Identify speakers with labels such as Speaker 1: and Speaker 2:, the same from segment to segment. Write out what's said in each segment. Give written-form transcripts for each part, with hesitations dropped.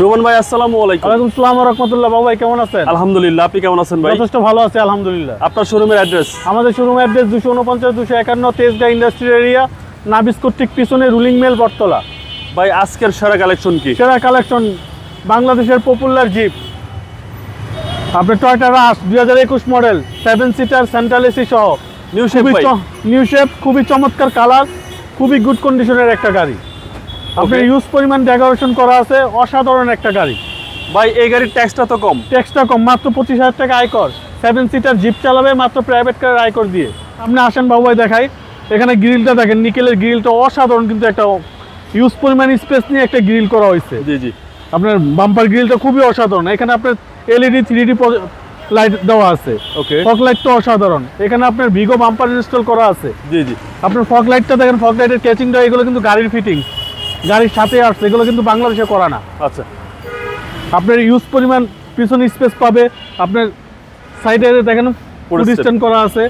Speaker 1: Roman ভাই আসসালামু আলাইকুম।
Speaker 2: ওয়ালাইকুম আসসালাম ওয়া রাহমাতুল্লাহ। বাবা ভাই কেমন আছেন?
Speaker 1: আলহামদুলিল্লাহ, আপনি কেমন আছেন ভাই?
Speaker 2: যথেষ্ট ভালো আছি আলহামদুলিল্লাহ।
Speaker 1: আপনার শোরুমের অ্যাড্রেস?
Speaker 2: আমাদের শোরুমের অ্যাড্রেস 249-251 তেজগাঁ ইন্ডাস্ট্রিয়াল এরিয়া, নাবিস কর্তৃক পিছনে রুলিং মেল বটতলা।
Speaker 1: ভাই আজকের সেরা কালেকশন কি?
Speaker 2: সেরা কালেকশন বাংলাদেশের পপুলার জিপ, আপনার টয়োটা রাশ 2021 মডেল, 7 সিটার সেন্ট্রাল এসি সহ,
Speaker 1: নিউ শেপ ভাই।
Speaker 2: নিউ শেপ, খুবই চমৎকার কালার, খুবই গুড কন্ডিশনের একটা গাড়ি। আপনার ইউজ পরিমাণ ডেকোরেশন করা আছে, অসাধারণ একটা গাড়ি।
Speaker 1: ভাই এই গাড়ির ট্যাক্সটা তো কম।
Speaker 2: ট্যাক্সটা কম, মাত্র 25,000 টাকা আয়কর। 7 সিটার জিপ চালাবে মাত্র প্রাইভেট কারের আয়কর দিয়ে। আপনি আসেন বাবু ভাই দেখাই। এখানে গ্রিলটা দেখেন, নিকেলের গ্রিলটা অসাধারণ, কিন্তু একটা ইউজ পরিমাণ স্পেস নিয়ে একটা গ্রিল করা হয়েছে।
Speaker 1: জি জি,
Speaker 2: আপনার বাম্পার গ্রিলটা খুবই অসাধারণ। এখানে আপনার এলইডি 3D লাইট দেওয়া আছে।
Speaker 1: ওকে,
Speaker 2: ফগ লাইটটা অসাধারণ। এখানে আপনার ভিগো বাম্পার ইনস্টল করা আছে।
Speaker 1: জি জি,
Speaker 2: আপনার ফগ লাইটটা দেখেন, ফগ লাইটের ক্যাচিংটা, এগুলো কিন্তু গাড়ির ফিটিং, গাড়ির সাথে আসছে, এগুলো কিন্তু বাংলাদেশে করা না।
Speaker 1: আচ্ছা,
Speaker 2: আপনার ইউজ পরিমাণ পিছনে স্পেস পাবে। আপনার সাইডে দেখেন স্ট্যান্ড করা আছে,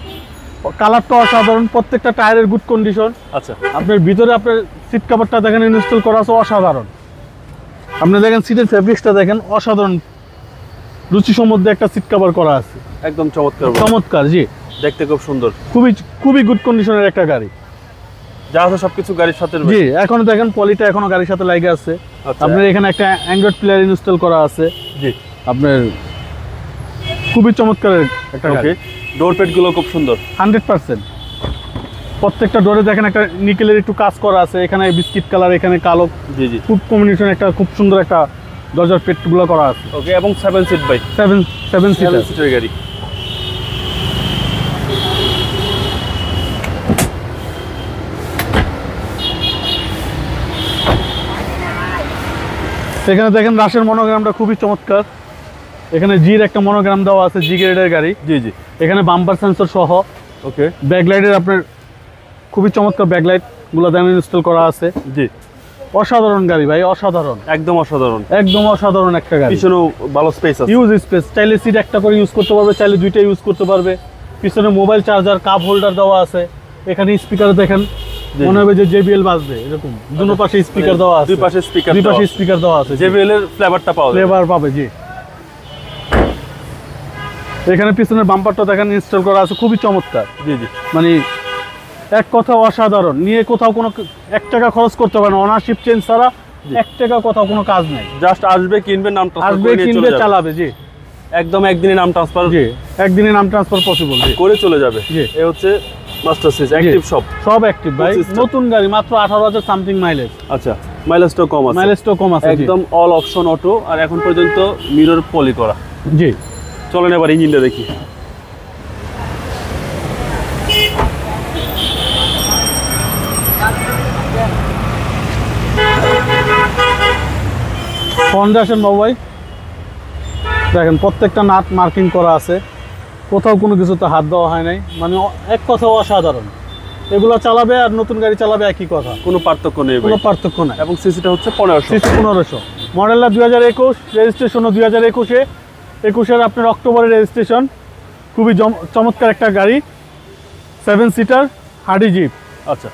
Speaker 2: কালারটা অসাধারণ, প্রত্যেকটা টায়ারের গুড কন্ডিশন।
Speaker 1: আচ্ছা,
Speaker 2: আপনার ভিতরে আপনার সিট কভারটা দেখেন ইনস্টল করা আছে, অসাধারণ। আপনি দেখেন সিটের ফেব্রিক্সটা দেখেন, অসাধারণ রুচিসম্মত একটা সিট কভার করা আছে,
Speaker 1: একদম চমৎকার
Speaker 2: চমৎকার। জি, দেখতে
Speaker 1: খুব সুন্দর,
Speaker 2: খুবই গুড কন্ডিশনের একটা গাড়ি।
Speaker 1: যা আছে সবকিছু গাড়ির সাথে।
Speaker 2: জি, এখনো দেখেন পলিটা এখনো গাড়ির সাথে লাগে আছে। আপনার এখানে একটা অ্যান্ড্রয়েড প্লেয়ার ইনস্টল করা আছে।
Speaker 1: জি,
Speaker 2: আপনার খুবই চমৎকার একটা গাড়ি।
Speaker 1: ডোর প্যাড গুলো খুব সুন্দর
Speaker 2: 100%। প্রত্যেকটা ডোরে দেখেন একটা নিকেলের একটু কাজ করা আছে, এখানে বিস্কিট কালার, এখানে কালো।
Speaker 1: জি জি,
Speaker 2: খুব কম্বিনেশন, একটা খুব সুন্দর একটা দরজার পেটগুলো করা আছে।
Speaker 1: ওকে, এবং 7 সিট ভাই,
Speaker 2: 7
Speaker 1: সিটের গাড়ি।
Speaker 2: এখানে দেখেন রাশের মনোগ্রামটা খুবই চমৎকার। এখানে জির একটা মনোগ্রাম দেওয়া আছে, জি গ্রেডের গাড়ি।
Speaker 1: জি জি,
Speaker 2: এখানে বাম্পার সেন্সর সহ।
Speaker 1: ওকে,
Speaker 2: ব্যাকলাইটের আপনার খুবই চমৎকার ব্যাকলাইট গুলো দাম ইনস্টল করা আছে।
Speaker 1: জি,
Speaker 2: অসাধারণ গাড়ি ভাই, অসাধারণ,
Speaker 1: একদম অসাধারণ,
Speaker 2: একদম অসাধারণ একটা গাড়ি।
Speaker 1: পিছনেও ভালো স্পেস আছে,
Speaker 2: ইউজ স্পেস, চাইলে সিট একটা করে ইউজ করতে পারবে, চাইলে দুইটা ইউজ করতে পারবে। পিছনে মোবাইল চার্জার, কাপ হোল্ডার দেওয়া আছে। এখানে স্পিকার দেখেন, মনে হবে যে JBL বাজবে এরকম। দুটো পাশে স্পিকার দেওয়া আছে,
Speaker 1: দুই পাশে
Speaker 2: স্পিকার দেওয়া আছে।
Speaker 1: JBL এর ফ্লেভারটা পাওয়া যায়,
Speaker 2: ফ্লেভার পাবে। জি, এখানে পিছনের বাম্পারটা দেখেন ইনস্টল করা আছে, খুবই চমৎকার।
Speaker 1: জি জি,
Speaker 2: মানে এক কথা অসাধারণ। নিয়ে কোথাও কোনো 1 টাকা খরচ করতে হবে না, ওনারশিপ চেঞ্জ ছাড়া 1 টাকা কোথাও কোনো কাজ নেই।
Speaker 1: জাস্ট আসবে, কিনবে, নাম ট্রান্সফার
Speaker 2: আসবে,
Speaker 1: করে নিয়ে
Speaker 2: কিনবে,
Speaker 1: চলে যাবে।
Speaker 2: চালাবে। জি,
Speaker 1: একদম একদিনে নাম ট্রান্সফার,
Speaker 2: জি, একদিনে নাম ট্রান্সফার পসিবল
Speaker 1: করে চলে যাবে।
Speaker 2: জি,
Speaker 1: এই হচ্ছে মাস্টার সিরিজ অ্যাক্টিভ
Speaker 2: সব অ্যাক্টিভ ভাই। নতুন গাড়ি, মাত্র 18,000 সামথিং মাইলেজ।
Speaker 1: আচ্ছা, মাইলেজটাও কম আছে,
Speaker 2: মাইলেজটাও কম আছে,
Speaker 1: একদম অল অপশন অটো, আর এখন পর্যন্ত মিরর পলি করা।
Speaker 2: জি।
Speaker 1: চলেন এবার ইঞ্জিনটা দেখি।
Speaker 2: ফাউন্ডেশন বাবু ভাই দেখেন, প্রত্যেকটা নাট মার্কিং করা আছে, কোথাও কোনো কিছুতে হাত দেওয়া হয় নাই। মানে এক কথা অসাধারণ। এগুলো চালাবে আর নতুন গাড়ি চালাবে একই কথা,
Speaker 1: কোনো পার্থক্য নেই,
Speaker 2: কোনো পার্থক্য নাই।
Speaker 1: এবং সিসিটা হচ্ছে 1500।
Speaker 2: সিসি 1500, মডেলটা 2021, রেজিস্ট্রেশনও 2021-এর আপনার অক্টোবরের রেজিস্ট্রেশন। খুবই চমৎকার একটা গাড়ি, 7 সিটার হার্ডি জিপ।
Speaker 1: আচ্ছা,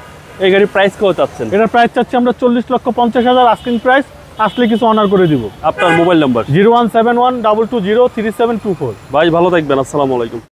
Speaker 1: এই গাড়ির প্রাইস কত চাচ্ছেন?
Speaker 2: এটার প্রাইস চাচ্ছি আমরা 40,50,000 আস্কিং প্রাইস। আসলে কিছু অনার করে দিব।
Speaker 1: আপনার মোবাইল নাম্বার?
Speaker 2: 017122033724।
Speaker 1: ভাই ভালো থাকবেন, আসসালামু আলাইকুম।